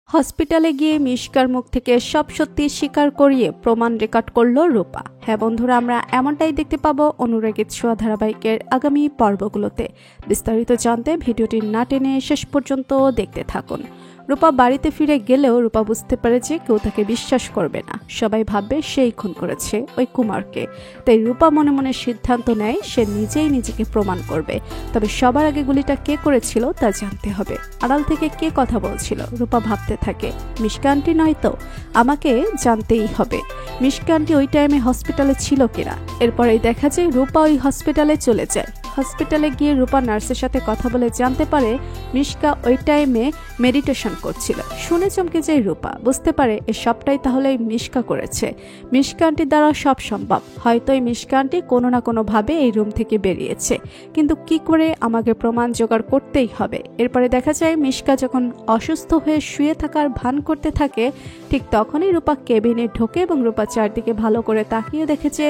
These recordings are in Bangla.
হসপিটালে গিয়ে মিশকার মুখ থেকে সব সত্যি স্বীকার করিয়ে প্রমাণ রেকর্ড করলো রূপা। হ্যাঁ বন্ধুরা, আমরা এমনটাই দেখতে পাবো অনুরাগীর ছোঁয়া ধারাবাহিকের আগামী পর্বগুলোতে। বিস্তারিত জানতে ভিডিওটি না টেনে শেষ পর্যন্ত দেখতে থাকুন। রূপা বাড়িতে ফিরে গেলেও রূপা বুঝতে পারে যে কেউ তাকে বিশ্বাস করবে না, সবাই ভাববে সেই খুন করেছে ওই কুমারকে। তাই রূপা মনে মনে সিদ্ধান্ত নেয় সে নিজেই নিজেকে প্রমাণ করবে। তবে সবার আগে গুলিটা কে করেছিল তা জানতে হবে। আড়াল থেকে কে কথা বলছিল রূপা ভাবতে থাকে, মিশকা আন্টি নয় তো? আমাকে জানতেই হবে মিশকা আন্টি ওই টাইমে হসপিটালে ছিল কিনা। এরপরেই দেখা যায় রূপা ওই হসপিটালে চলে যায়। হসপিটালে গিয়ে রূপা নার্সের সাথে কথা বলে জানতে পারে মিশকা ওই টাইমে মেডিটেশন করছিল। শুনে চমকে যায় রূপা, বুঝতে পারে এ সবটাই তাহলে মিশকা করেছে। মিশকা আন্টির দ্বারা সব সম্ভব। হয়তো এই মিশকা আন্টি কোনো না কোনো ভাবে এই রুম থেকে বেরিয়েছে, কিন্তু কি করে আমাকে প্রমাণ জোগাড় করতেই হবে। এরপরে দেখা যায় মিশকা যখন অসুস্থ হয়ে শুয়ে থাকার ভান করতে থাকে, ঠিক তখনই রূপা কেবিনে ঢোকে এবং রূপা চারদিকে ভালো করে তাকিয়ে দেখেছে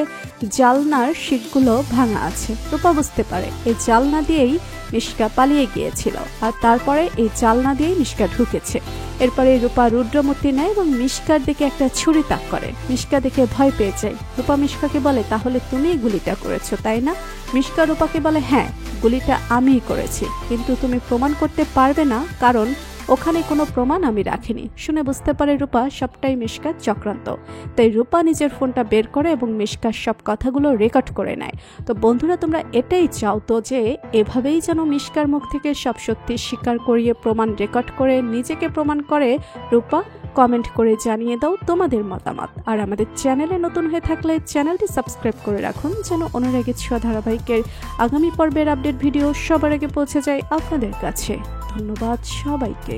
জালনার শিকগুলো ভাঙা আছে। রূপা বুঝতে পারে এই জালনা দিয়েই মিশকা পালিয়ে গিয়েছিল, আর তারপরে এই জালনা দিয়েই মিশকা ঢুকেছে। এরপরে রূপা রুদ্রমূর্তি নেয় এবং মিশকার দিকে একটা ছুরি তাক করে। মিশকা দেখে ভয় পেয়ে যায়। রূপা মিশকাকে বলে, তাহলে তুমিই গুলিটা করেছো তাই না? মিশকা রূপাকে বলে, হ্যাঁ গুলিটা আমিই করেছি, কিন্তু তুমি প্রমাণ করতে পারবে না, কারণ ওখানে কোনো প্রমাণ আমি রাখিনি। শুনে বুঝতে পারে রূপা সবটাই মিশকার চক্রান্ত। তাই রূপা নিজের ফোনটা বের করে এবং মিশকার সব কথাগুলো রেকর্ড করে নেয়। তো বন্ধুরা, তোমরা এটাই চাও তো যে এভাবেই যেন মিশকার মুখ থেকে সব সত্যি স্বীকার করিয়ে প্রমাণ রেকর্ড করে নিজেকে প্রমাণ করে রূপা? কমেন্ট করে জানিয়ে দাও তোমাদের মতামত। আর আমাদের চ্যানেলে নতুন হয়ে থাকলে চ্যানেলটি সাবস্ক্রাইব করে রাখুন, যেন অনুরাগীর ছোঁয়া ধারাবাহিকের আগামী পর্বের আপডেট ভিডিও সবার আগে পৌঁছে যায় আপনাদের কাছে। ধন্যবাদ সবাইকে।